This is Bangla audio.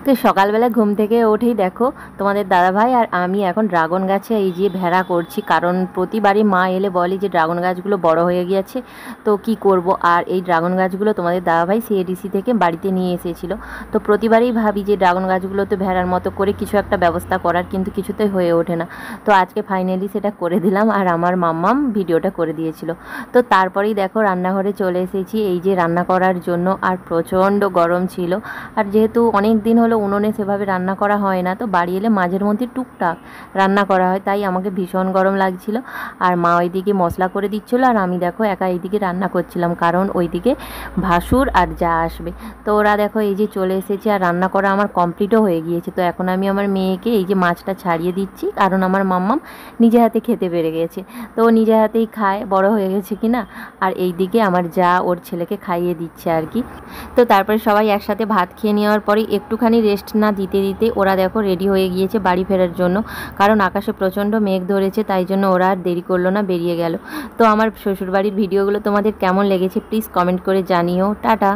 তো সকালবেলা ঘুম থেকে উঠেই দেখো তোমাদের দাদাভাই আর আমি এখন ড্রাগন গাছে এই যে ভেড়া করছি, কারণ প্রতিবারই মা এলে বলে যে ড্রাগন গাছগুলো বড় হয়ে গিয়েছে, তো কি করব। আর এই ড্রাগন গাছগুলো তোমাদের দাদাভাই সিএডিসি থেকে বাড়িতে নিয়ে এসেছিল, তো প্রতিবারই ভাবি যে ড্রাগন গাছগুলোতে ভেড়ার মতো করে কিছু একটা ব্যবস্থা করার, কিন্তু কিছুতেই হয়ে ওঠে না। তো আজকে ফাইনালি সেটা করে দিলাম, আর আমার মাম্মাম ভিডিওটা করে দিয়েছিল। তো তারপরেই দেখো রান্নাঘরে চলে এসেছি এই যে রান্না করার জন্য, আর প্রচণ্ড গরম ছিল। আর যেহেতু অনেক দিন হলো উনুনে সেভাবে রান্না করা হয় না, তো বাড়ি এলে মাঝের মধ্যে টুকটাক রান্না করা হয়, তাই আমাকে ভীষণ গরম লাগছিল। আর মা ওইদিকে মশলা করে দিচ্ছিলো, আর আমি দেখো একা এইদিকে রান্না করছিলাম, কারণ ওইদিকে ভাসুর আর যা আসবে। তো ওরা দেখো এই যে চলে এসেছে, আর রান্না করা আমার কমপ্লিটও হয়ে গিয়েছে। তো এখন আমি আমার মেয়েকে এই যে মাছটা ছাড়িয়ে দিচ্ছি, কারণ আমার মাম্মাম নিজে হাতে খেতে পেরে গেছে, তো ও নিজে হাতেই খায়, বড় হয়ে গেছে কি না। আর এইদিকে আমার যা ওর ছেলেকে খাইয়ে দিচ্ছে আর কি। তো তারপরে সবাই একসাথে ভাত খেয়ে নেওয়ার পরে একটুখানি রেস্ট না দিতে দিতে ওরা দেখো রেডি হয়ে গিয়েছে বাড়ি ফেরার জন্য, কারণ আকাশে প্রচণ্ড মেঘ ধরেছে, তাই জন্য ওরা আর দেরি করলো না, বেরিয়ে গেল। তো আমার শ্বশুরবাড়ির ভিডিওগুলো তোমাদের কেমন লেগেছে প্লিজ কমেন্ট করে জানিও। টাটা।